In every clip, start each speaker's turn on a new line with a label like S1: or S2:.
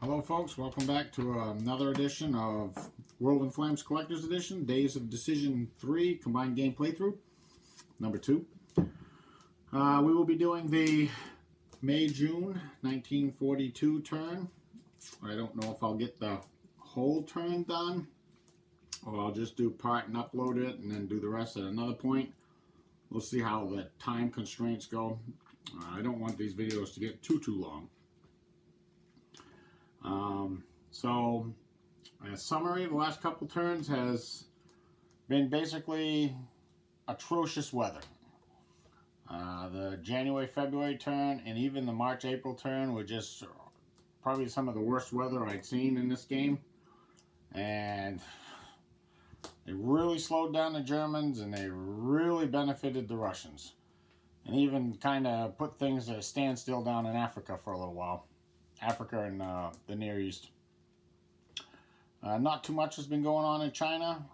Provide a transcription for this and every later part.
S1: Hello folks, welcome back to another edition of World in Flames Collector's Edition, Days of Decision 3, Combined Game Playthrough, number 2. We will be doing the May-June 1942 turn. I don't know if I'll get the whole turn done, or I'll just do part and upload it and then do the rest at another point. We'll see how the time constraints go. I don't want these videos to get too long. So a summary of the last couple turns has been basically atrocious weather. The January-February turn and even the March-April turn were just probably some of the worst weather I'd seen in this game. And it really slowed down the Germans and they really benefited the Russians. And even kind of put things at a standstill down in Africa for a little while. Africa and the Near East. Not too much has been going on in China.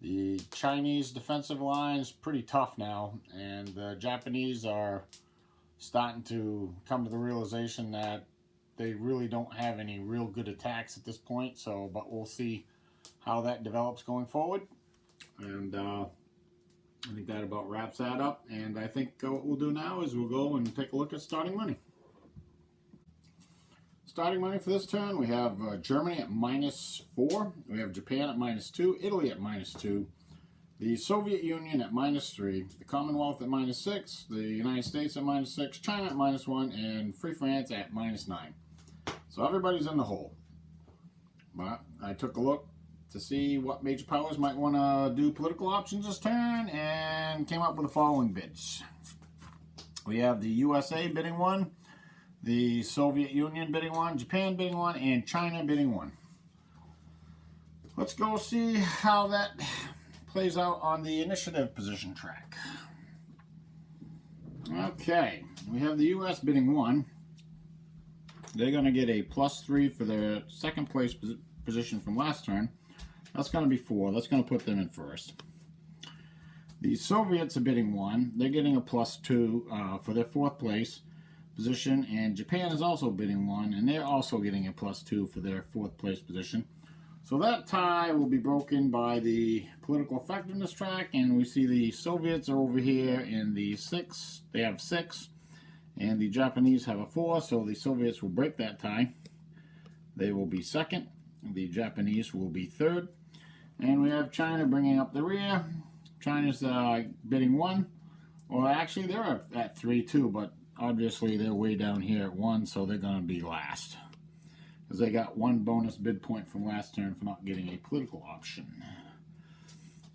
S1: The Chinese defensive line is pretty tough now, and the Japanese are starting to come to the realization that they really don't have any real good attacks at this point. So, but we'll see how that develops going forward. And I think that about wraps that up. And I think what we'll do now is we'll go and take a look at starting money. Starting money for this turn, we have Germany at -4, we have Japan at -2, Italy at -2, the Soviet Union at -3, the Commonwealth at -6, the United States at -6, China at -1, and Free France at -9. So everybody's in the hole. But I took a look to see what major powers might want to do political options this turn and came up with the following bids. We have the USA bidding 1, the Soviet Union bidding 1, Japan bidding 1, and China bidding 1. Let's go see how that plays out on the initiative position track. Okay, we have the US bidding 1. They're going to get a +3 for their second place position from last turn. That's going to be 4. That's going to put them in first. The Soviets are bidding 1. They're getting a +2 for their fourth place position, and Japan is also bidding 1, and they're also getting a +2 for their fourth place position. So that tie will be broken by the political effectiveness track, and we see the Soviets are over here in the 6. They have 6, and the Japanese have a 4, so the Soviets will break that tie. They will be second. The Japanese will be third. And we have China bringing up the rear. China's bidding 1. Well, actually, they're at 3 too, but obviously they're way down here at 1, so they're going to be last. Because they got 1 bonus bid point from last turn for not getting a political option.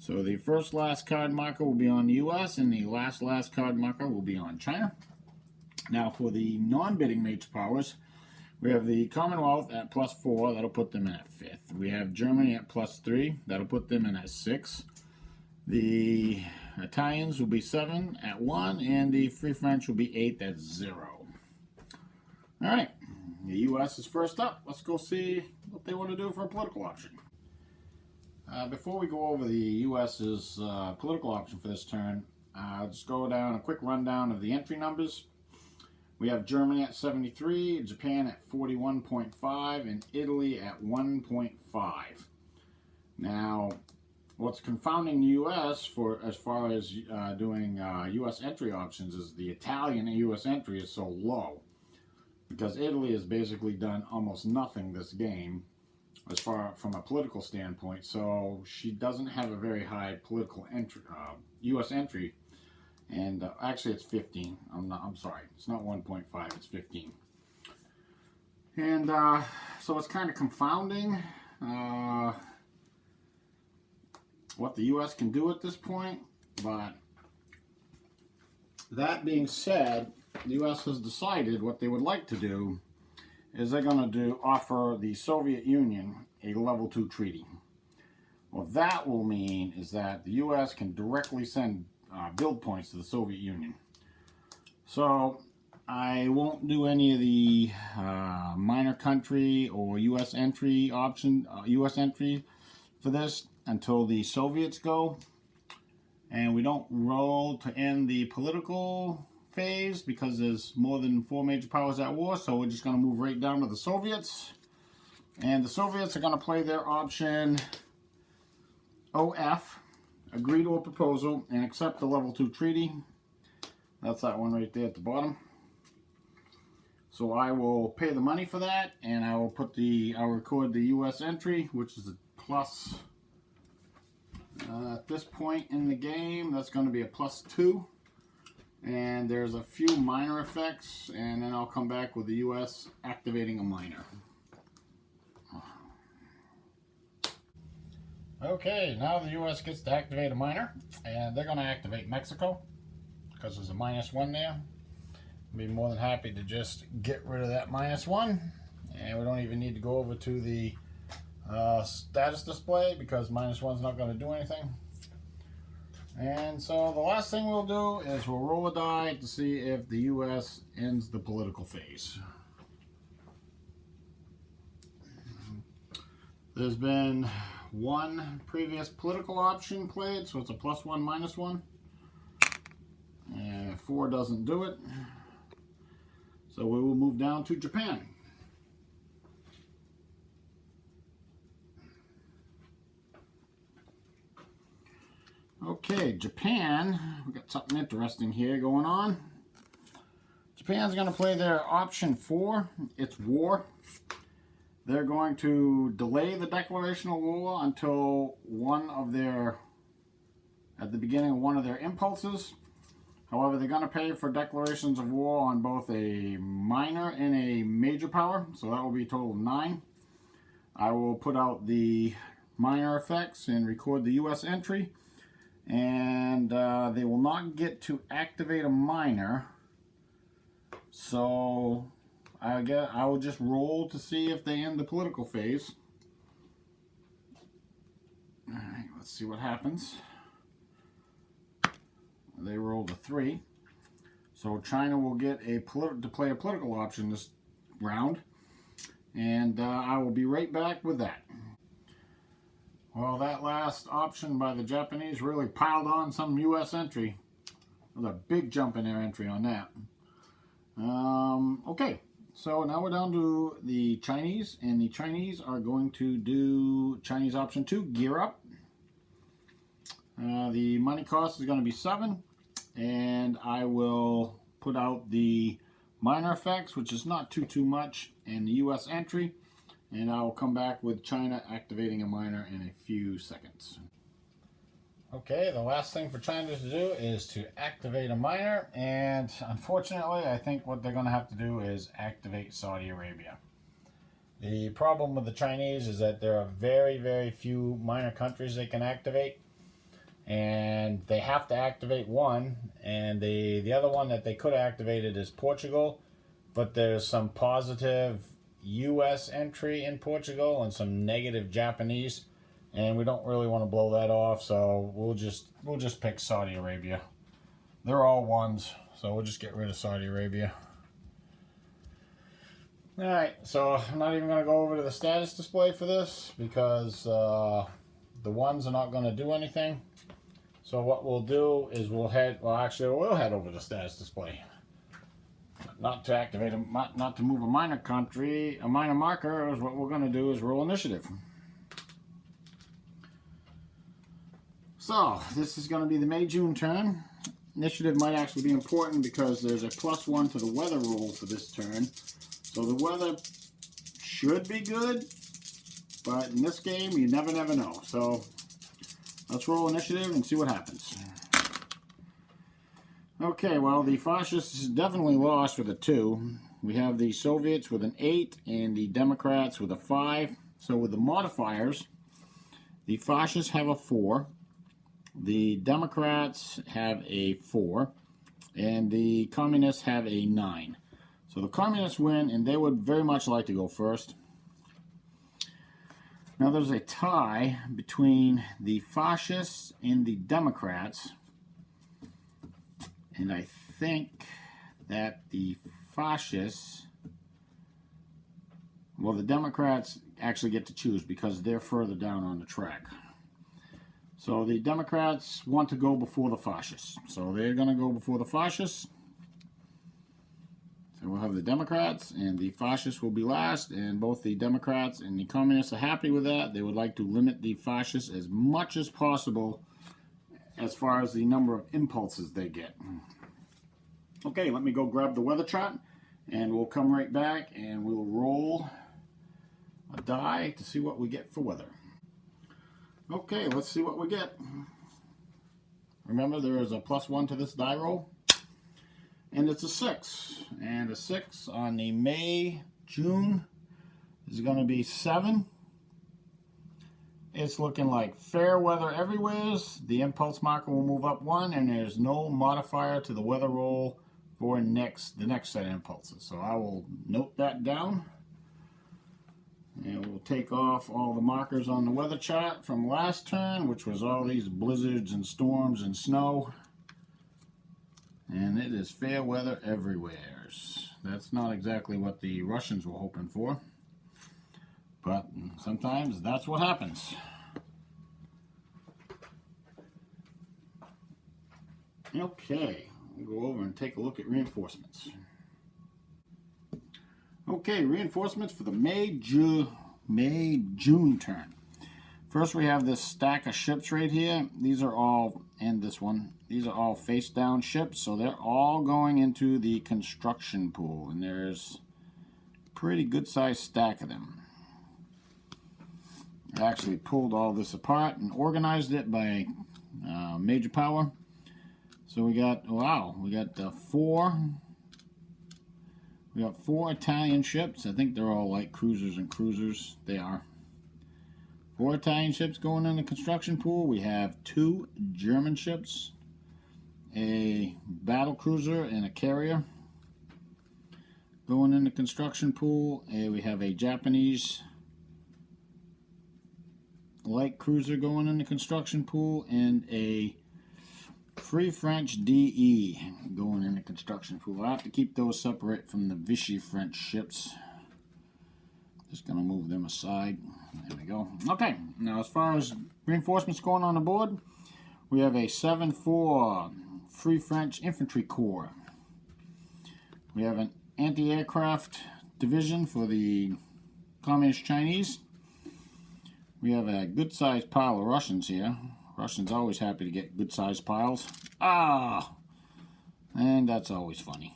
S1: So the last card marker will be on the US, and the last card marker will be on China. Now for the non-bidding major powers, we have the Commonwealth at +4, that'll put them in at 5th. We have Germany at +3, that'll put them in at 6th. The Italians will be 7 at 1, and the Free French will be 8 at 0. Alright, the US is first up. Let's go see what they want to do for a political option. Before we go over the US's political option for this turn, I'll just go down a quick rundown of the entry numbers. We have Germany at 73, Japan at 41.5, and Italy at 1.5. Now, what's confounding the U.S. as far as doing U.S. entry options is the Italian U.S. entry is so low, because Italy has basically done almost nothing this game as far from a political standpoint, so she doesn't have a very high political entry, U.S. entry, and actually it's 15. I'm sorry, it's not 1.5, it's 15. And so it's kind of confounding what the U.S. can do at this point, but that being said, the U.S. has decided what they would like to do is they're going to offer the Soviet Union a level 2 treaty. What that will mean is that the U.S. can directly send build points to the Soviet Union. So I won't do any of the minor country or U.S. entry option, U.S. entry for this until the Soviets go, and we don't roll to end the political phase because there's more than 4 major powers at war, so we're just going to move right down to the Soviets. And the Soviets are going to play their option OF, agree to a proposal and accept the level 2 treaty. That's that one right there at the bottom. So I will pay the money for that, and I will record the U.S. entry, which is a plus. At this point in the game, that's going to be a +2. And there's a few minor effects, and then I'll come back with the U.S. activating a minor. Okay, now the U.S. gets to activate a minor, and they're going to activate Mexico because there's a -1 there. I'd be more than happy to just get rid of that -1, and we don't even need to go over to the status display because -1's not going to do anything. And so the last thing we'll do is we'll roll a die to see if the U.S. ends the political phase. There's been one previous political option played, so it's a +1, -1. And 4 doesn't do it. So we will move down to Japan. Okay, Japan, we got something interesting here going on. Japan's going to play their option 4. It's war. They're going to delay the declaration of war until at the beginning of one of their impulses. However, they're going to pay for declarations of war on both a minor and a major power, so that will be a total of 9. I will put out the minor effects and record the U.S. entry, and they will not get to activate a minor, so I will just roll to see if they end the political phase. Alright, let's see what happens. They rolled a 3. So China will get to play a political option this round. And I will be right back with that. Well, that last option by the Japanese really piled on some U.S. entry. There's a big jump in their entry on that. Okay, so now we're down to the Chinese. And the Chinese are going to do Chinese option 2, gear up. The money cost is going to be 7. And I will put out the minor effects, which is not too much, and the U.S. entry, and I will come back with China activating a minor in a few seconds. Okay, the last thing for China to do is to activate a minor, and unfortunately I think what they're going to have to do is activate Saudi Arabia. The problem with the Chinese is that there are very few minor countries they can activate. And they have to activate one, and the other one that they could have activated is Portugal, but there's some positive U.S. entry in Portugal and some negative Japanese, and we don't really want to blow that off, so we'll just pick Saudi Arabia. They're all ones, so we'll just get rid of Saudi Arabia. Alright, so I'm not even going to go over to the status display for this because the ones are not going to do anything. So what we'll do is we'll head over to the status display. Not to activate not to move a minor country, a minor marker. Is what we're going to do is roll initiative. So this is going to be the May-June turn. Initiative might actually be important because there's a +1 to the weather roll for this turn. So the weather should be good, but in this game you never know. So let's roll initiative and see what happens. Okay, well, the fascists definitely lost with a 2. We have the Soviets with an 8 and the Democrats with a 5. So with the modifiers, the fascists have a 4, the Democrats have a 4, and the communists have a 9. So the communists win, and they would very much like to go first. Now there's a tie between the fascists and the Democrats, and I think that the fascists, well, the Democrats actually get to choose because they're further down on the track. So the Democrats want to go before the fascists, so they're going to go before the fascists. So we'll have the Democrats and the fascists will be last, and both the Democrats and the communists are happy with that. They would like to limit the fascists as much as possible as far as the number of impulses they get. Okay, let me go grab the weather chart, and we'll come right back and we'll roll a die to see what we get for weather. Okay, let's see what we get. Remember, there is a +1 to this die roll, and it's a 6. And a 6 on the May-June is going to be 7. It's looking like fair weather everywhere. The impulse marker will move up 1, and there's no modifier to the weather roll for the next set of impulses. So I will note that down. And we'll take off all the markers on the weather chart from last turn, which was all these blizzards and storms and snow. And it is fair weather everywhere. That's not exactly what the Russians were hoping for, but sometimes that's what happens. Okay, we'll go over and take a look at reinforcements. Okay, reinforcements for the May-June turn. First, we have this stack of ships right here. These are all, and this one, these are all face-down ships, so they're all going into the construction pool, and there's a pretty good-sized stack of them. I actually pulled all this apart and organized it by major power. So we got, wow, we got four Italian ships. I think they're all light cruisers and cruisers. They are. 4 Italian ships going in the construction pool. We have 2 German ships, a battle cruiser and a carrier going in the construction pool. And we have a Japanese light cruiser going in the construction pool, and a Free French DE going in the construction pool. I have to keep those separate from the Vichy French ships. Just going to move them aside. There we go. Okay, now as far as reinforcements going on the board, we have a 7-4 Free French Infantry Corps. We have an anti-aircraft division for the Communist Chinese. We have a good-sized pile of Russians here. Russians always happy to get good-sized piles. Ah! And that's always funny.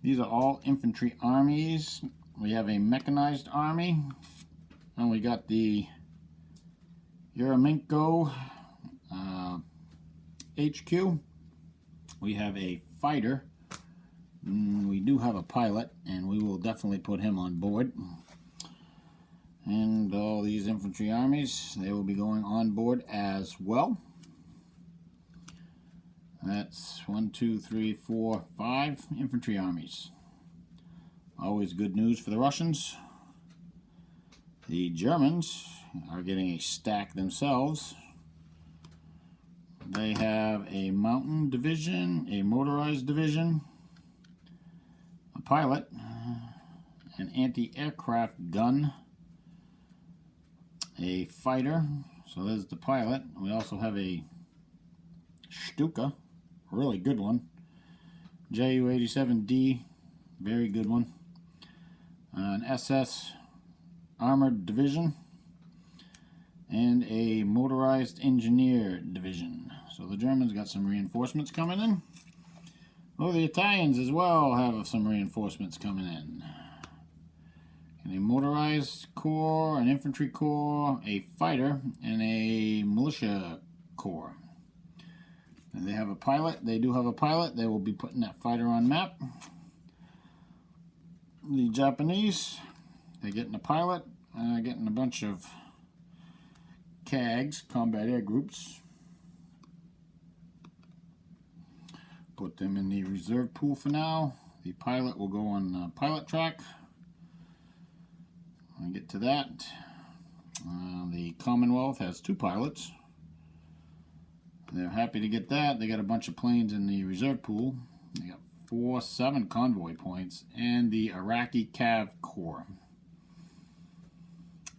S1: These are all infantry armies. We have a mechanized army. And we got the Yeremenko HQ. We have a fighter. We do have a pilot, and we will definitely put him on board. And all these infantry armies, they will be going on board as well. That's 1, 2, 3, 4, 5 infantry armies. Always good news for the Russians. The Germans are getting a stack themselves. They have a mountain division, a motorized division, a pilot, an anti-aircraft gun, a fighter. So there's the pilot. We also have a Stuka, really good one. Ju-87D, very good one. An SS armored division, and a motorized engineer division. So the Germans got some reinforcements coming in. Oh, the Italians as well have some reinforcements coming in. And a motorized corps, an infantry corps, a fighter, and a militia corps. And they have a pilot. They do have a pilot. They will be putting that fighter on map. The Japanese, they're getting a pilot, getting a bunch of CAGs, combat air groups. Put them in the reserve pool for now. The pilot will go on pilot track. I'll get to that. The Commonwealth has 2 pilots. They're happy to get that. They got a bunch of planes in the reserve pool. They got 7 convoy points, and the Iraqi Cav Corps.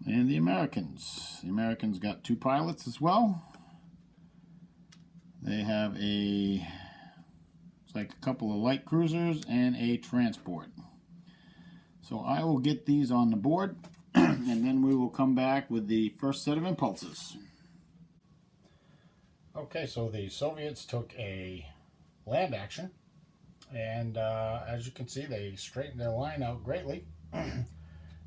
S1: And the Americans. The Americans got 2 pilots as well. They have a like a couple of light cruisers and a transport. So I will get these on the board and then we will come back with the first set of impulses. Okay, so the Soviets took a land action, and as you can see, they straightened their line out greatly.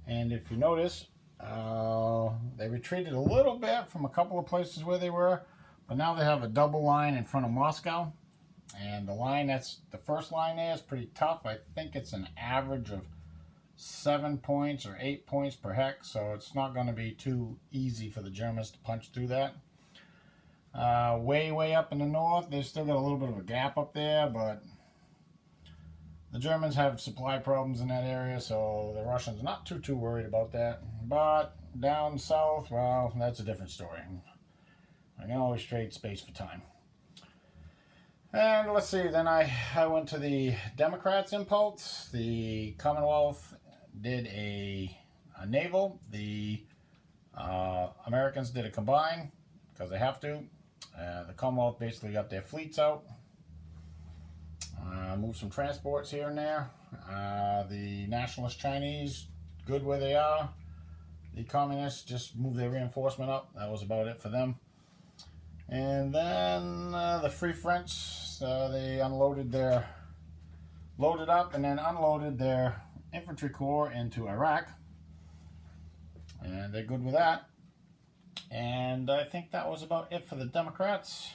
S1: And if you notice, they retreated a little bit from a couple of places where they were, but now they have a double line in front of Moscow. And the line, that's the first line there, is pretty tough. I think it's an average of 7 points or 8 points per hex, so it's not going to be too easy for the Germans to punch through that. Way up in the north, they've still got a little bit of a gap up there, but the Germans have supply problems in that area, so the Russians are not too worried about that. But down south, well, that's a different story. I can always trade space for time. And let's see, then I went to the Democrats' impulse. The Commonwealth did a naval. The Americans did a combine, because they have to. The Commonwealth basically got their fleets out. Moved some transports here and there. The nationalist Chinese, good where they are. The communists just moved their reinforcement up. That was about it for them. And then the Free French, they loaded up and then unloaded their infantry corps into Iraq. And they're good with that. And I think that was about it for the Democrats.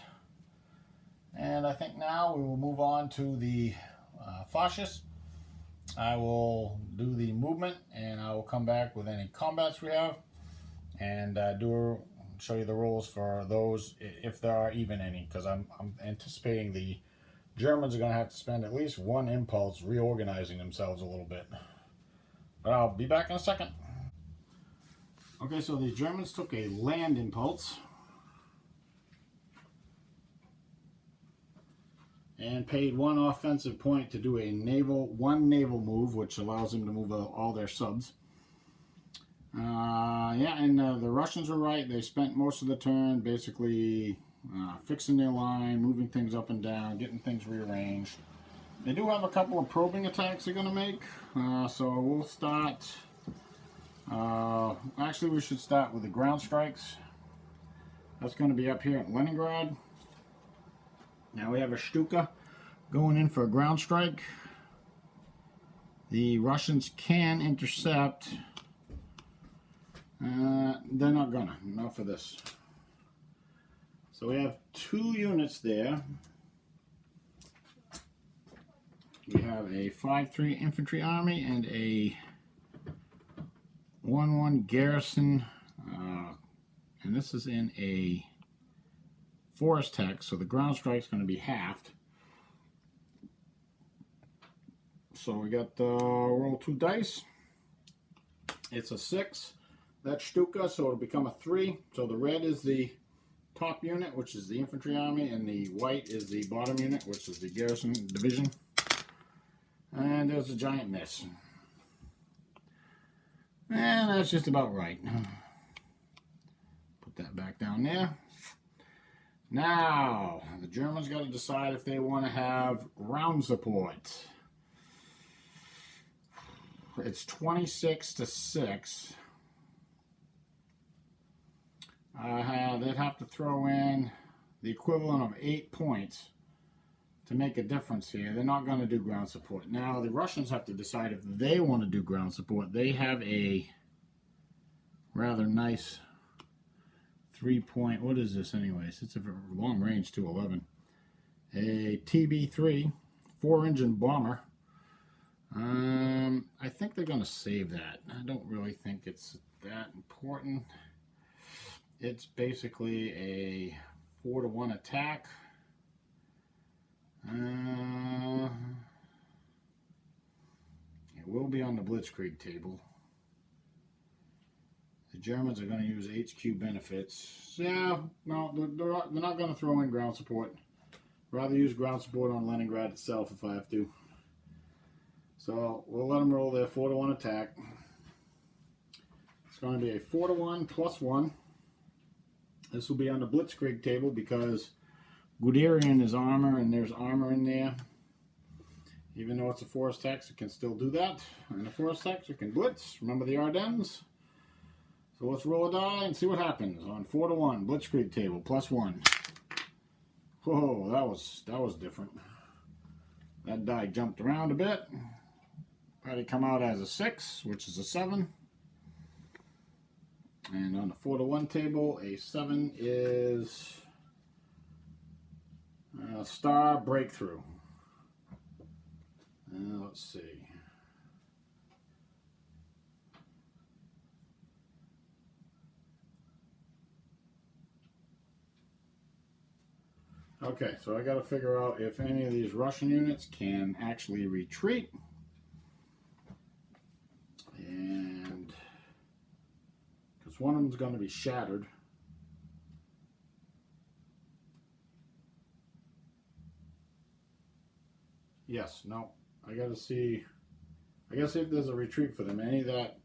S1: And I think now we will move on to the fascists. I will do the movement, and I will come back with any combats we have, and show you the rules for those, if there are even any, because I'm anticipating the Germans are going to have to spend at least one impulse reorganizing themselves a little bit. But I'll be back in a second. Okay, so the Germans took a land impulse and paid one offensive point to do one naval move, which allows them to move all their subs. The Russians were right. They spent most of the turn basically fixing their line, moving things up and down, getting things rearranged. They do have a couple of probing attacks they're going to make, so we'll start. Actually, we should start with the ground strikes. That's going to be up here at Leningrad. Now we have a Stuka going in for a ground strike. The Russians can intercept. They're not gonna. Not for this. So we have 2 units there. We have a 5-3 infantry army and a 1-1 garrison. And this is in a forest hex, so the ground strike is going to be halved. So we got roll 2 dice. It's a 6. That's Stuka, so it'll become a 3. So the red is the top unit, which is the infantry army, and the white is the bottom unit, which is the garrison division. And there's a giant miss. And that's just about right. Put that back down there. Now, the Germans got to decide if they want to have ground support. It's 26-6. They'd have to throw in the equivalent of 8 points to make a difference here. They're not going to do ground support. Now, the Russians have to decide if they want to do ground support. They have a rather nice 3-point, what is this anyways? It's a long range 211. A TB3 4-engine bomber. I think they're going to save that. I don't really think it's that important. It's basically a 4-to-1 attack. It will be on the Blitzkrieg table. The Germans are going to use HQ benefits. Yeah, no, they're not going to throw in ground support. Rather use ground support on Leningrad itself if I have to. So we'll let them roll their 4-to-1 attack. It's going to be a 4-to-1 +1. This will be on the Blitzkrieg table because Guderian is armor and there's armor in there. Even though it's a forest text, it can still do that. And a forest text, it can blitz. Remember the Ardennes? So let's roll a die and see what happens. On 4-1, Blitzkrieg table, +1. Whoa, that was different. That die jumped around a bit. Probably come out as a 6, which is a 7. And on the 4-1 table, a 7 is Star Breakthrough. Let's see. Okay, so I got to figure out if any of these Russian units can actually retreat. And because one of them's going to be shattered. Yes, no. I got to see if there's a retreat for them. Any that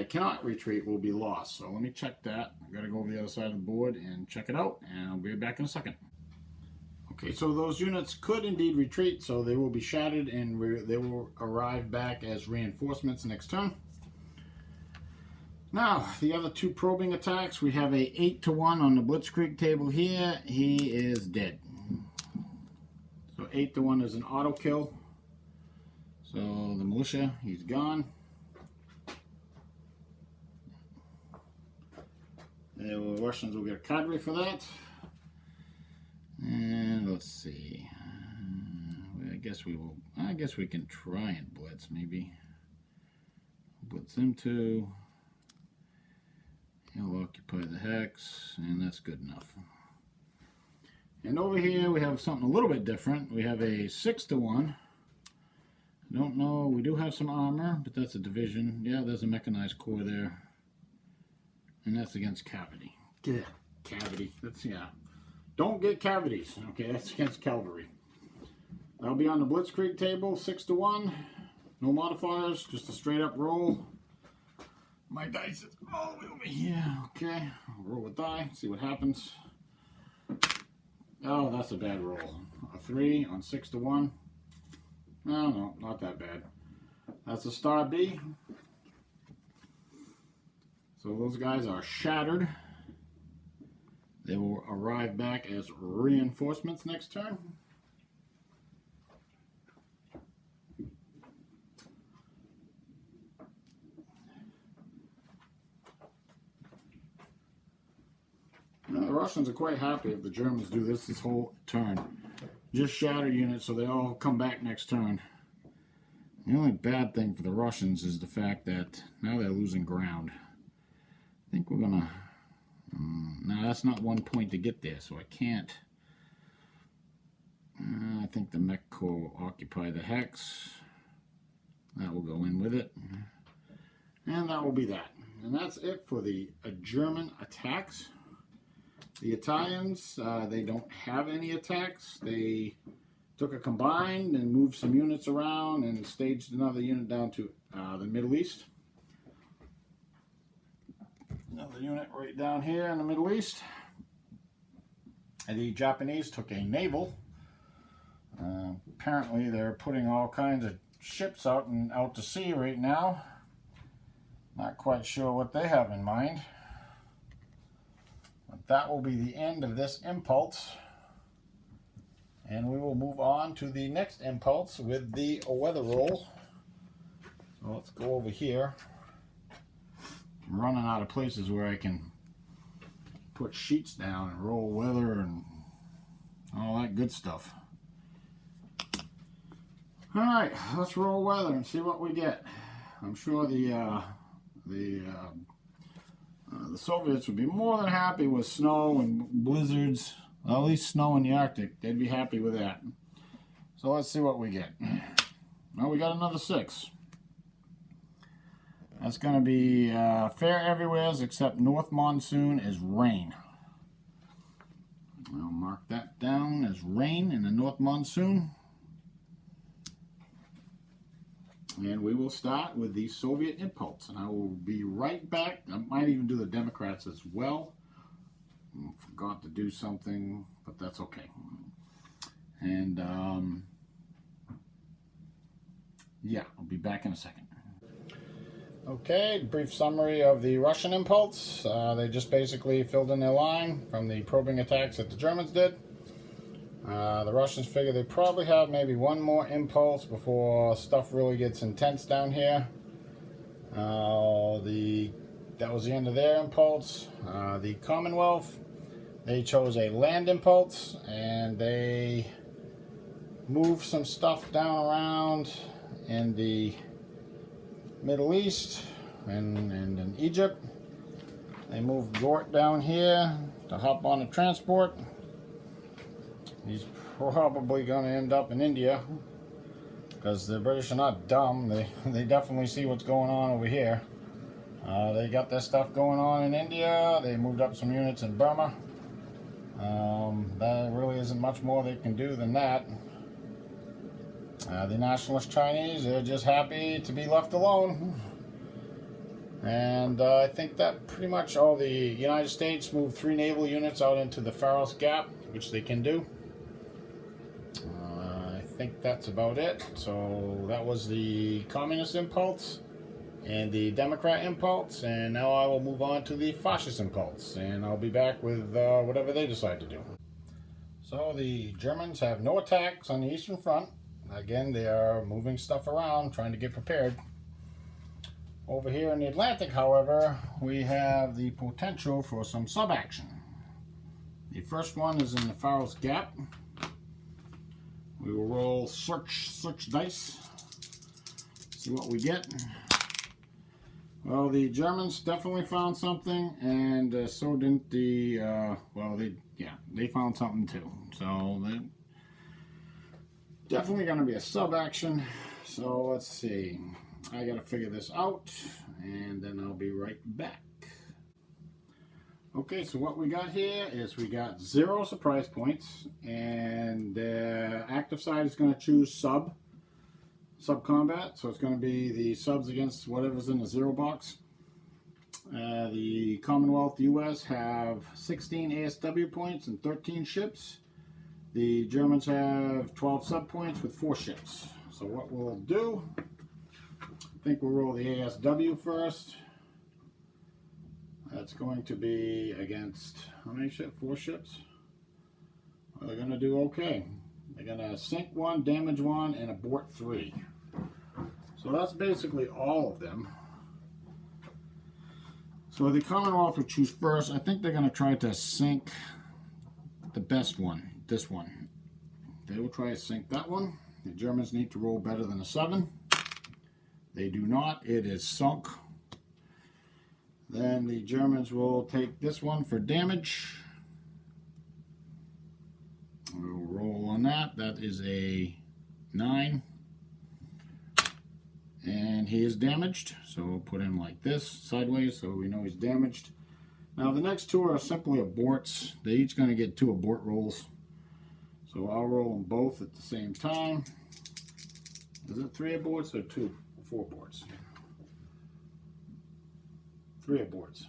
S1: cannot retreat will be lost. So let me check that. I got to go over the other side of the board and check it out, and I'll be back in a second. Okay, so those units could indeed retreat, so they will be shattered and they will arrive back as reinforcements next turn. Now, the other two probing attacks, we have a 8-1 on the Blitzkrieg table here. He is dead. So 8-1 is an auto kill. So the militia, he's gone. The Russians will get a cadre for that. And let's see. I guess we can try and blitz, maybe. Blitz him too. He'll occupy the hex, and that's good enough. And over here we have something a little bit different. We have a 6-1. I don't know, we do have some armor, but that's a division. Yeah, there's a mechanized corps there. And that's against cavity. Yeah, cavity. Yeah. Don't get cavities. Okay, that's against cavalry. That'll be on the Blitzkrieg table, 6-1. No modifiers, just a straight up roll. My dice is all the way over here. Okay, I'll roll a die, see what happens. Oh, that's a bad roll. A 3 on 6-1. No, not that bad. That's a star B. So those guys are shattered. They will arrive back as reinforcements next turn. Now, the Russians are quite happy if the Germans do this whole turn. Just shatter units so they all come back next turn. The only bad thing for the Russians is the fact that now they're losing ground. I think we're gonna... now that's not 1 point to get there, so I can't. I think the mech corps will occupy the hex. That will go in with it. And that will be that. And that's it for the German attacks. The Italians, they don't have any attacks. They took a combined and moved some units around and staged another unit down to the Middle East. Another unit right down here in the Middle East. And the Japanese took a naval. Apparently they're putting all kinds of ships out to sea right now. Not quite sure what they have in mind. But that will be the end of this impulse. And we will move on to the next impulse with the weather roll. So let's go over here. I'm running out of places where I can put sheets down and roll weather and all that good stuff. Alright, let's roll weather and see what we get. I'm sure the Soviets would be more than happy with snow and blizzards. Well, at least snow in the Arctic. They'd be happy with that. So let's see what we get. Well, we got another 6. That's going to be fair everywhere except north monsoon is rain. I'll mark that down as rain in the north monsoon. And we will start with the Soviet impulse. And I will be right back. I might even do the Democrats as well. Forgot to do something, but that's okay. And Yeah, I'll be back in a second. Okay, brief summary of the Russian impulse. They just basically filled in their line from the probing attacks that the Germans did. The Russians figure they probably have maybe one more impulse before stuff really gets intense down here. That was the end of their impulse. The Commonwealth, they chose a land impulse, and they moved some stuff down around in the Middle East and in Egypt. They moved Gort down here to hop on a transport. He's probably going to end up in India because the British are not dumb. They definitely see what's going on over here. They got their stuff going on in India. They moved up some units in Burma. There really isn't much more they can do than that. The nationalist Chinese, they're just happy to be left alone. And I think that pretty much the United States moved 3 naval units out into the Faros Gap, which they can do. I think that's about it. So that was the Communist impulse and the Democrat impulse, and now I will move on to the Fascist impulse, and I'll be back with whatever they decide to do. So the Germans have no attacks on the Eastern Front. Again, they are moving stuff around, trying to get prepared. Over here in the Atlantic, however, we have the potential for some sub-action. The first one is in the Faros Gap. We will roll search dice, see what we get. Well, the Germans definitely found something, and so didn't the, they found something too. So they definitely going to be a sub-action. So let's see. I got to figure this out, and then I'll be right back. Okay, so what we got here is we got 0 surprise points, and the active side is going to choose sub-combat, so it's going to be the subs against whatever's in the 0 box. The Commonwealth US have 16 ASW points and 13 ships. The Germans have 12 sub points with 4 ships. So what we'll do, I think we'll roll the ASW first. That's going to be against, how many ships? 4 ships? Well, they're going to do okay. They're going to sink 1, damage 1, and abort 3. So that's basically all of them. So the Commonwealth will choose first. I think they're going to try to sink the best one, this one. They will try to sink that one. The Germans need to roll better than a 7. They do not. It is sunk. Then the Germans will take this one for damage. We'll roll on that. That is a 9. And he is damaged. So we'll put him like this, sideways, so we know he's damaged. Now the next 2 are simply aborts. They're each going to get 2 abort rolls. So I'll roll them both at the same time. Is it 3 aborts or 4 aborts? 3 aborts.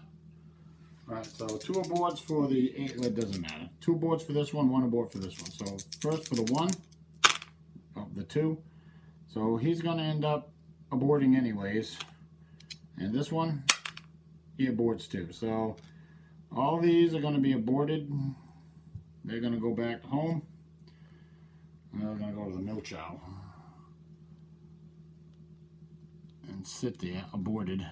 S1: Alright, so 2 aborts for the, it doesn't matter. 2 aborts for this one, 1 abort for this one. So first for the 1, the 2. So he's going to end up aborting anyways. And this one, he aborts too. So all these are going to be aborted. They're going to go back home. And they're going to go to the milchow and sit there, aborted.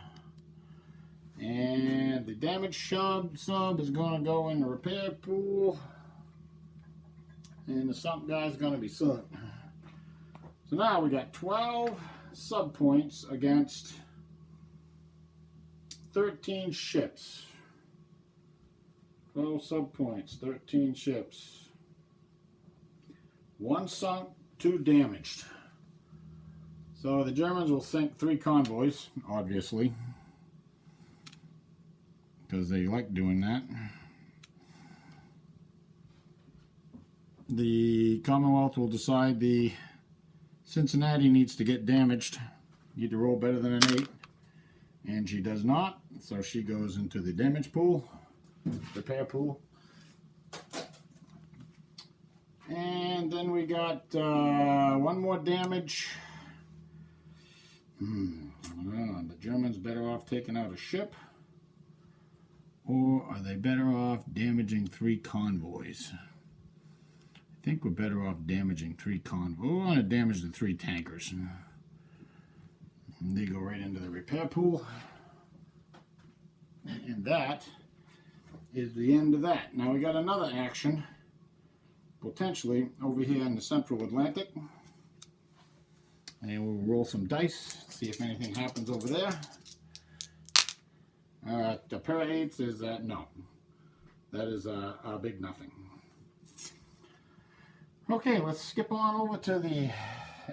S1: And the damaged sub is going to go in the repair pool. And the sunk guy is going to be sunk. So now we got 12 sub points against 13 ships. 12 sub points, 13 ships. 1 sunk, 2 damaged. So the Germans will sink 3 convoys, obviously, because they like doing that. The Commonwealth will decide the Cincinnati needs to get damaged. Need to roll better than an 8. And she does not, so she goes into the damage pool, repair pool. And then we got 1 more damage. The Germans better off taking out a ship, or are they better off damaging 3 convoys? I think we're better off damaging 3 convoys. We want to damage the 3 tankers. And they go right into the repair pool. And that is the end of that. Now we got another action, potentially, over here in the Central Atlantic. And we'll roll some dice, see if anything happens over there. The pair of 8s is no. That is a big nothing. Okay, let's skip on over to the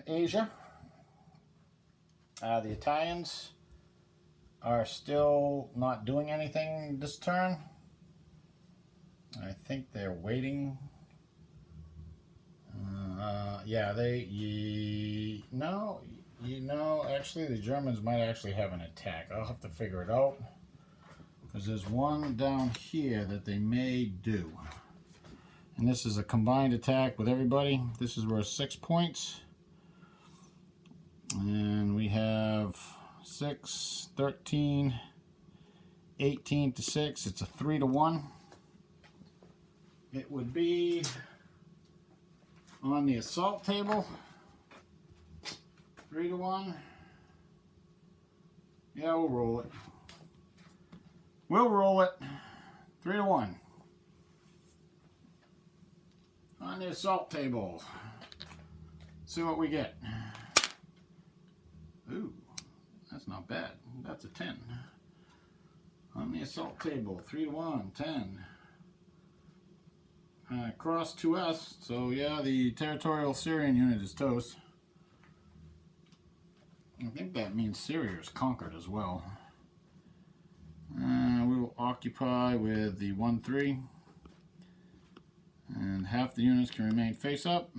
S1: Asia. The Italians are still not doing anything this turn. I think they're waiting. Yeah, actually the Germans might actually have an attack. I'll have to figure it out, because there's one down here that they may do. And this is a combined attack with everybody. This is worth 6 points. And we have 6, 13, 18 to 6. It's a 3 to 1. It would be on the assault table. 3 to 1. Yeah, we'll roll it. We'll roll it. 3 to 1. On the assault table. Let's see what we get. Ooh, that's not bad. That's a 10. On the assault table, 3 to 1, 10. Cross 2S, so yeah, the territorial Syrian unit is toast. I think that means Syria is conquered as well. We will occupy with the 1-3. And half the units can remain face up.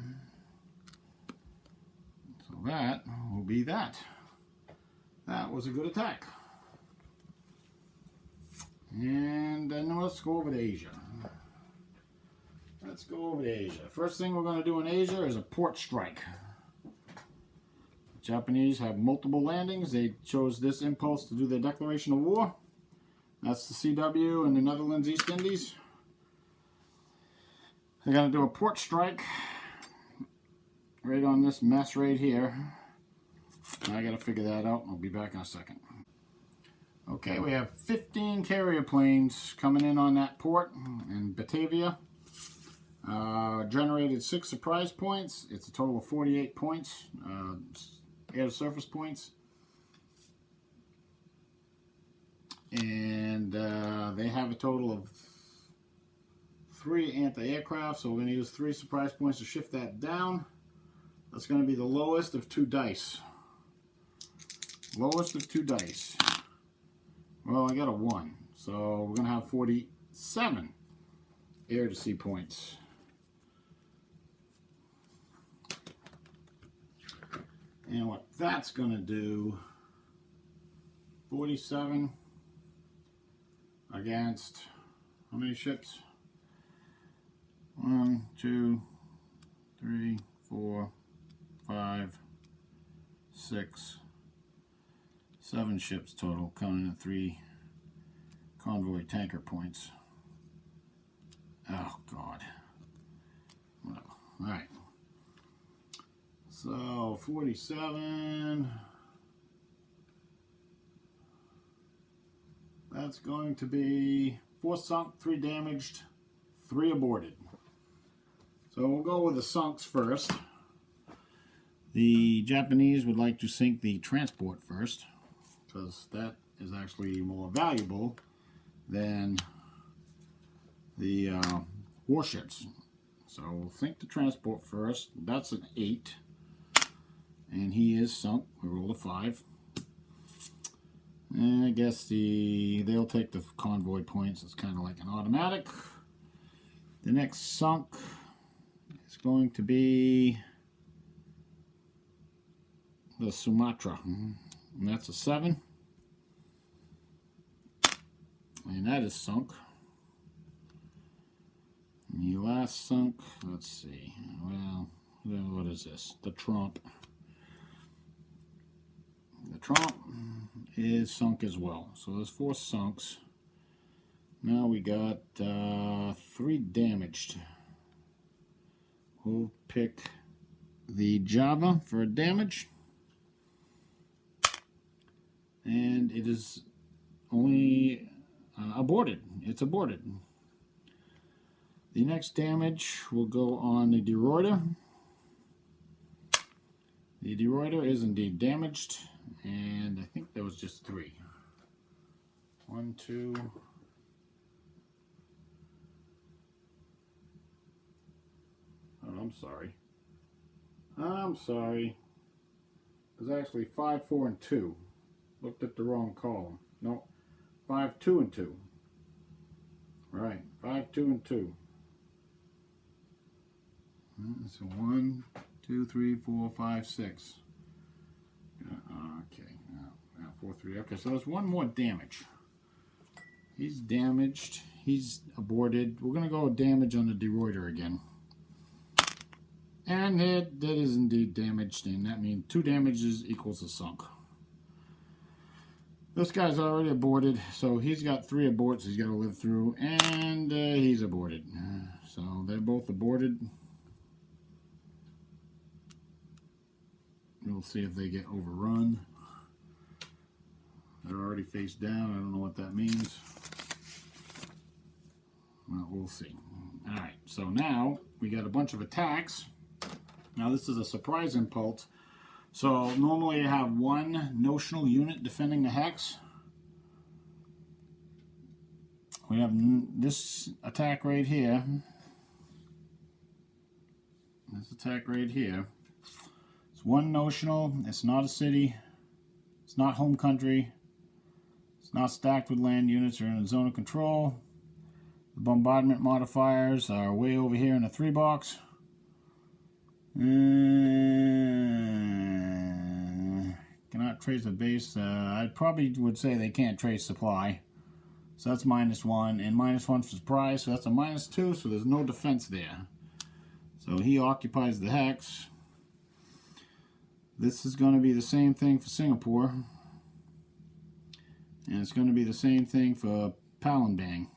S1: So that will be that. That was a good attack. And then let's go over to Asia. Let's go over to Asia. First thing we're going to do in Asia is a port strike. The Japanese have multiple landings. They chose this impulse to do their declaration of war. That's the CW in the Netherlands East Indies. They're going to do a port strike right on this mess right here. I got to figure that out. I'll be back in a second. Okay, we have 15 carrier planes coming in on that port in Batavia. Generated 6 surprise points. It's a total of 48 points, air-to-surface points. And they have a total of 3 anti-aircraft, so we're going to use 3 surprise points to shift that down. That's going to be the lowest of 2 dice. Lowest of 2 dice. Well, I got a 1, so we're going to have 47 air-to-sea points. And what that's going to do, 47 against how many ships? 1, 2, 3, 4, 5, 6, 7 ships total, coming in 3 convoy tanker points. Oh, God. Well, all right. So, 47. That's going to be 4 sunk, 3 damaged, 3 aborted. So we'll go with the sunks first. The Japanese would like to sink the transport first, because that is actually more valuable than the warships. So we'll sink the transport first. That's an 8. And he is sunk. We rolled a 5. And I guess they'll take the convoy points. It's kind of like an automatic. The next sunk is going to be the Sumatra. And that's a 7. And that is sunk. And the last sunk, let's see. Well, what is this? The Trump. The Trump is sunk as well. So there's 4 sunks. Now we got 3 damaged. We'll pick the Java for damage. And it is only aborted. It's aborted. The next damage will go on the DeRuyter. The DeRuyter is indeed damaged, and I think there was just 3. 1, 2. Oh, I'm sorry. I'm sorry. It was actually 5, 4, and 2. Looked at the wrong column. No, 5, 2, and 2. Right, 5, 2, and 2. So 1, 2, 3, 4, 5, 6. Okay, now 4, 3. Okay, so there's 1 more damage. He's damaged. He's aborted. We're going to go with damage on the DeRuyter again. And that is indeed damaged, and that means 2 damages equals a sunk. This guy's already aborted, so he's got 3 aborts he's got to live through, and he's aborted. So they're both aborted. We'll see if they get overrun. They're already face down. I don't know what that means. Well, we'll see. Alright, so now we got a bunch of attacks. Now this is a surprise impulse. So normally you have 1 notional unit defending the hex. We have this attack right here. This attack right here. It's 1 notional. It's not a city. It's not home country. It's not stacked with land units or in a zone of control. The bombardment modifiers are way over here in the 3 box. Cannot trace a base. I probably would say they can't trace supply. So that's -1. And -1 for surprise. So that's a -2. So there's no defense there. So he occupies the hex. This is going to be the same thing for Singapore. And it's going to be the same thing for Palembang.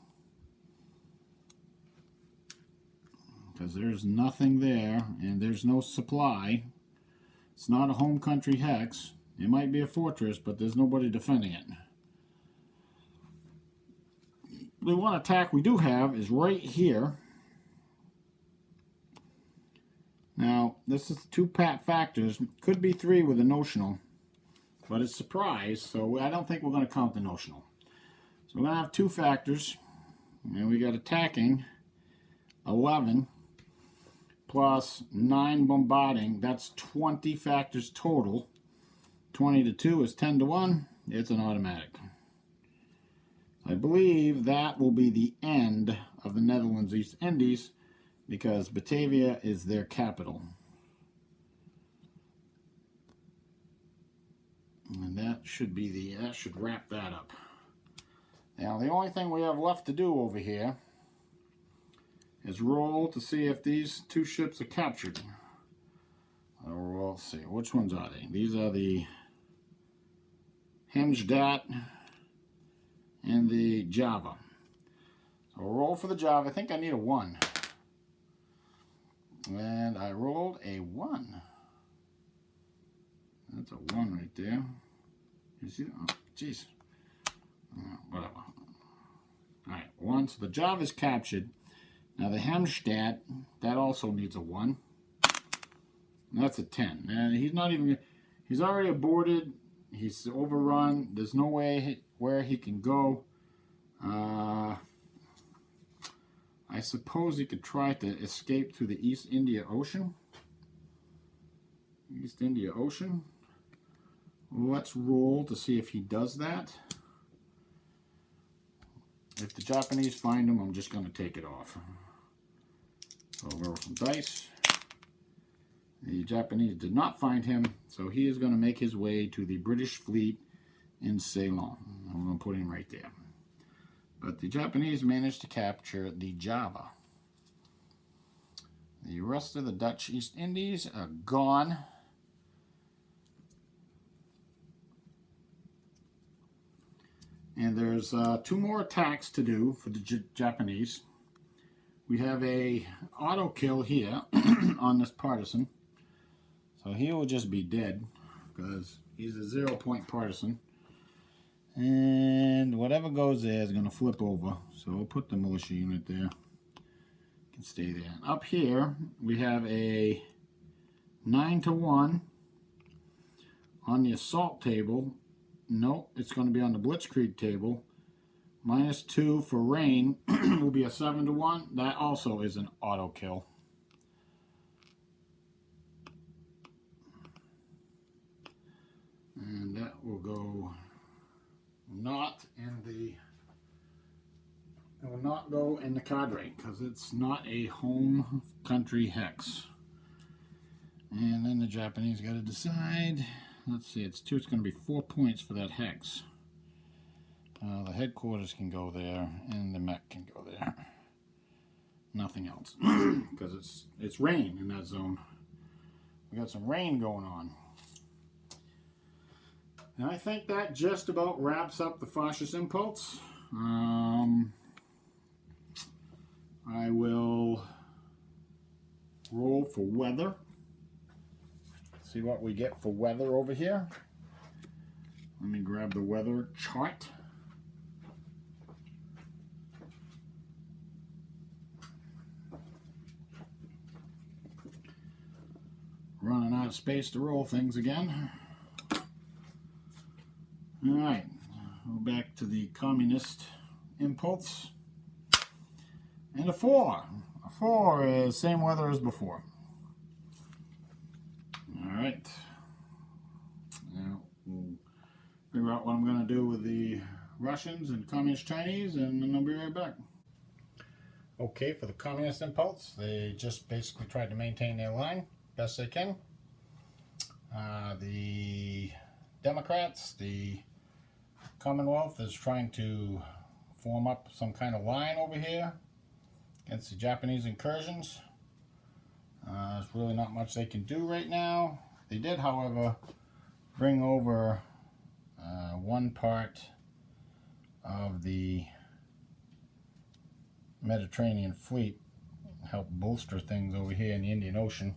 S1: Because there's nothing there, and there's no supply. It's not a home country hex. It might be a fortress, but there's nobody defending it. The 1 attack we do have is right here. Now, this is 2 factors. Could be 3 with a notional, but it's surprise, so I don't think we're going to count the notional. So we're going to have 2 factors, and we got attacking 11 plus 9 bombarding. That's 20 factors total. 20 to 2 is 10 to 1. It's an automatic. I believe that will be the end of the Netherlands East Indies, because Batavia is their capital. And that should wrap that up. Now the only thing we have left to do over here is roll to see if these 2 ships are captured. We'll see. Which ones are they? These are the Hemsdat and the Java. So we'll roll for the Java. I think I need a 1. And I rolled a 1. That's a 1 right there. You see? Oh, jeez. Whatever. Alright, 1. So the Java is captured. Now the Hemstat, that also needs a 1. And that's a 10. And he's not even... He's already aborted. He's overrun. There's no way where he can go. I suppose he could try to escape through the East India Ocean. East India Ocean. Let's roll to see if he does that. If the Japanese find him, I'm just going to take it off. So I'll roll some dice. The Japanese did not find him, so he is going to make his way to the British fleet in Ceylon. I'm going to put him right there. But the Japanese managed to capture the Java. The rest of the Dutch East Indies are gone. And there's 2 more attacks to do for the Japanese. We have a auto kill here on this partisan. So he will just be dead because he's a 0-point partisan. And whatever goes there is going to flip over. So we'll put the militia unit there. Can stay there. Up here we have a 9-to-1 on the assault table. Nope, it's going to be on the blitzkrieg table. -2 for rain will be a 7-to-1. That also is an auto kill. And that will go not in the, it will not go in the cadre because it's not a home country hex. And then the Japanese got to decide. Let's see, it's going to be 4 points for that hex. The headquarters can go there, and the mech can go there. Nothing else, because it's rain in that zone. We got some rain going on. And I think that just about wraps up the fascist impulse. I will roll for weather. See what we get for weather over here. Let me grab the weather chart. Running out of space to roll things again. Alright, go back to the communist impulse. And a 4. A 4 is same weather as before. Alright. Now we'll figure out what I'm going to do with the Russians and Communist Chinese, and then I'll be right back. Okay, for the communist impulse, they just basically tried to maintain their line best they can. The Democrats, the Commonwealth, is trying to form up some kind of line over here against the Japanese incursions. There's really not much they can do right now. They did, however, bring over one part of the Mediterranean fleet, help bolster things over here in the Indian Ocean.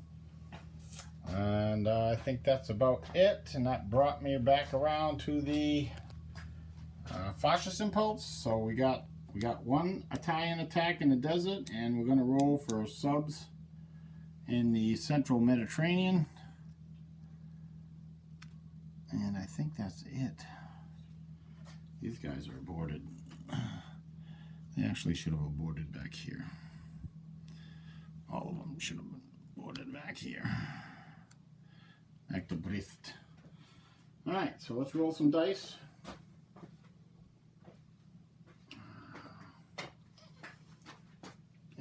S1: And I think that's about it. And that brought me back around to the fascist impulse. So we got one Italian attack in the desert, and we're going to roll for subs in the central Mediterranean. And I think that's it. These guys are aborted. They actually should have aborted back here. All of them should have been aborted back here. Ectobricht. Alright, so let's roll some dice.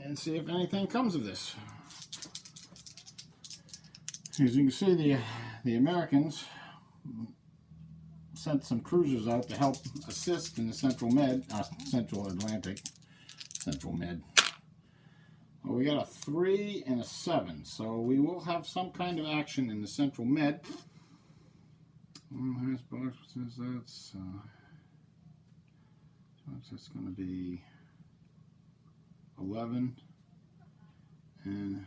S1: And see if anything comes of this. As you can see, the Americans sent some cruisers out to help assist in the Central Atlantic. Well, we got a 3 and a 7, so we will have some kind of action in the Central Med. That's going to be 11 and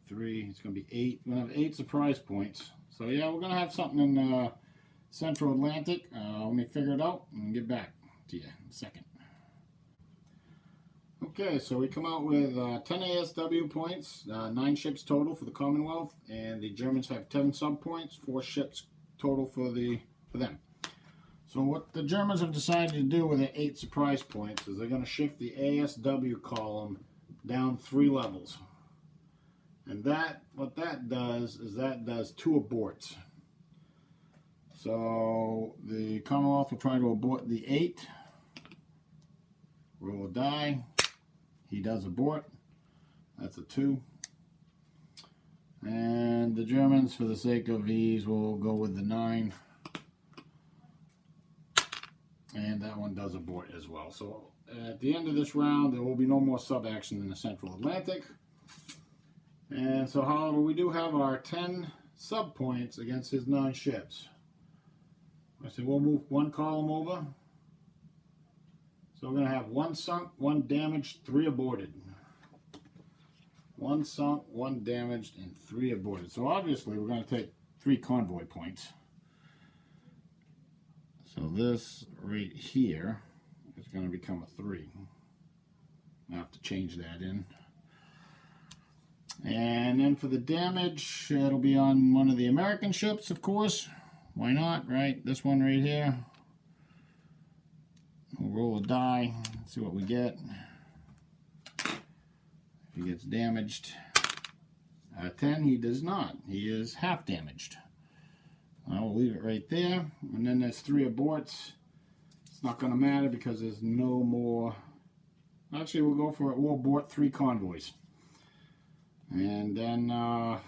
S1: 3. It's going to be 8. We're going to have 8 surprise points. So yeah, we're going to have something in Central Atlantic. Let me figure it out and get back to you in a second. Okay, so we come out with 10 ASW points, 9 ships total for the Commonwealth, and the Germans have 10 sub points, 4 ships total for them. So what the Germans have decided to do with the 8 surprise points is they're going to shift the ASW column down 3 levels. And what that does is that does 2 aborts. So the Commonwealth will try to abort the 8. Roll a die. He does abort. That's a 2. And the Germans, for the sake of ease, will go with the 9. And that one does abort as well. So at the end of this round, there will be no more sub-action in the Central Atlantic. And so, however, we do have our 10 sub-points against his 9 ships. I said we'll move 1 column over. So we're going to have 1 sunk, 1 damaged, 3 aborted. 1 sunk, 1 damaged, and 3 aborted. So obviously we're going to take 3 convoy points. So this right here is going to become a 3. I have to change that in. And then for the damage, it'll be on one of the American ships, of course. Why not, right? This one right here. We'll roll a die, see what we get. If he gets damaged, 10, he does not. He is half damaged. I'll leave it right there. And then there's 3 aborts. It's not going to matter because there's no more. Actually, we'll go for it. We'll abort 3 convoys. And then the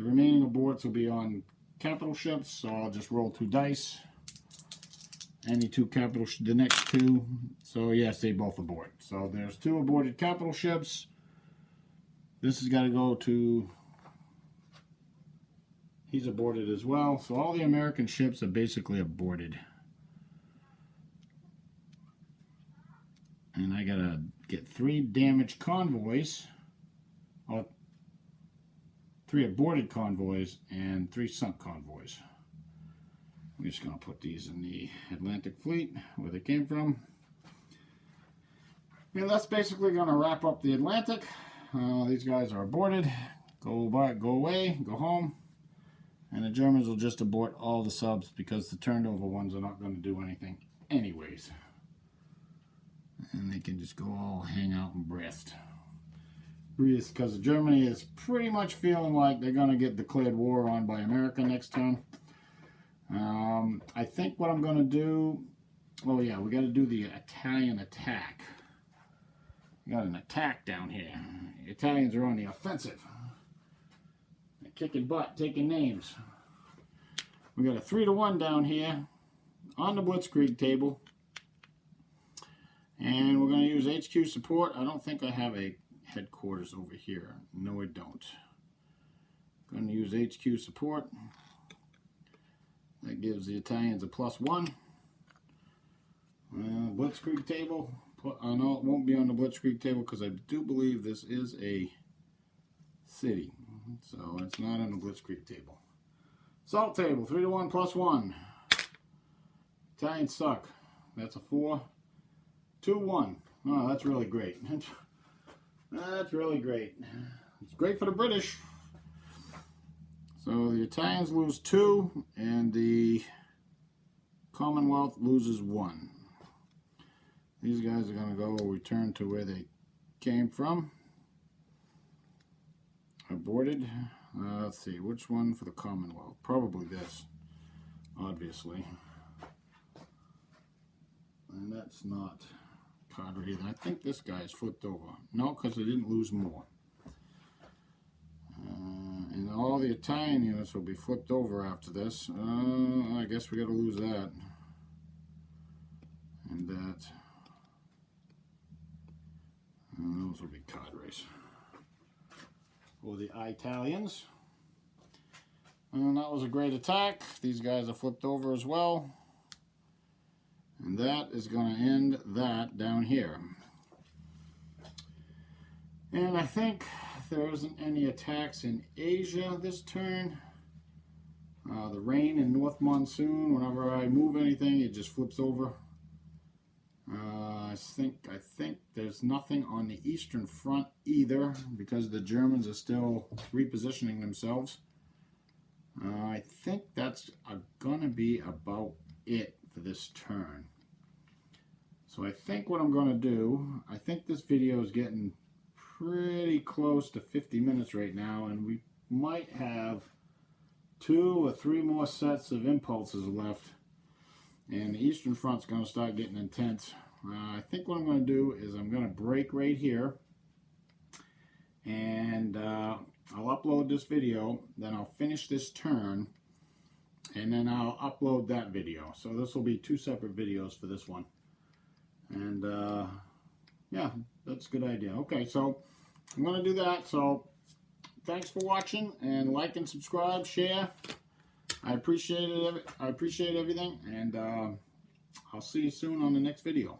S1: remaining aborts will be on capital ships. So I'll just roll 2 dice. Any 2 capital, the next 2. So yes, they both abort. So there's 2 aborted capital ships. This has got to go to. He's aborted as well. So all the American ships are basically aborted. And I gotta get 3 damaged convoys. Or 3 aborted convoys and 3 sunk convoys. I'm just gonna put these in the Atlantic Fleet where they came from. And that's basically gonna wrap up the Atlantic. These guys are aborted. Go away, go home. And the Germans will just abort all the subs because the turned over ones are not going to do anything anyways. And they can just go all hang out in Brest. Because Germany is pretty much feeling like they're going to get declared war on by America next time. I think what I'm going to do, oh yeah, we got to do the Italian attack. We got an attack down here. The Italians are on the offensive. Kicking butt, taking names. We got a 3-1 down here on the Blitzkrieg table. And we're going to use HQ support. I don't think I have a headquarters over here. No, I don't. Going to use HQ support. That gives the Italians a +1. Blitzkrieg table. I know it won't be on the Blitzkrieg table because I do believe this is a city. So it's not on the Blitzkrieg table. Salt table, 3-1 +1. Italians suck. That's a 4. 2-1. Oh, that's really great. That's really great. It's great for the British. So the Italians lose 2 and the Commonwealth loses 1. These guys are going to go return to where they came from. Aborted. Let's see, which one for the Commonwealth? Probably this, obviously. And that's not Cadre either. I think this guy's flipped over. No, because they didn't lose more. And all the Italian units will be flipped over after this. I guess we got to lose that. And that. And those will be cadres. Or the Italians. And that was a great attack. These guys are flipped over as well. And that is going to end that down here. And I think there isn't any attacks in Asia this turn. The rain and north monsoon, whenever I move anything, it just flips over. I think there's nothing on the Eastern Front either because the Germans are still repositioning themselves. I think that's going to be about it for this turn. So I think what I'm going to do, I think this video is getting pretty close to 50 minutes right now, and we might have 2 or 3 more sets of impulses left. And the Eastern Front's going to start getting intense. I think what I'm going to do is I'm going to break right here. And I'll upload this video. Then I'll finish this turn. And then I'll upload that video. So this will be 2 separate videos for this one. And yeah, that's a good idea. Okay, so I'm going to do that. So thanks for watching. And like and subscribe, share. I appreciate it. I appreciate everything, and I'll see you soon on the next video.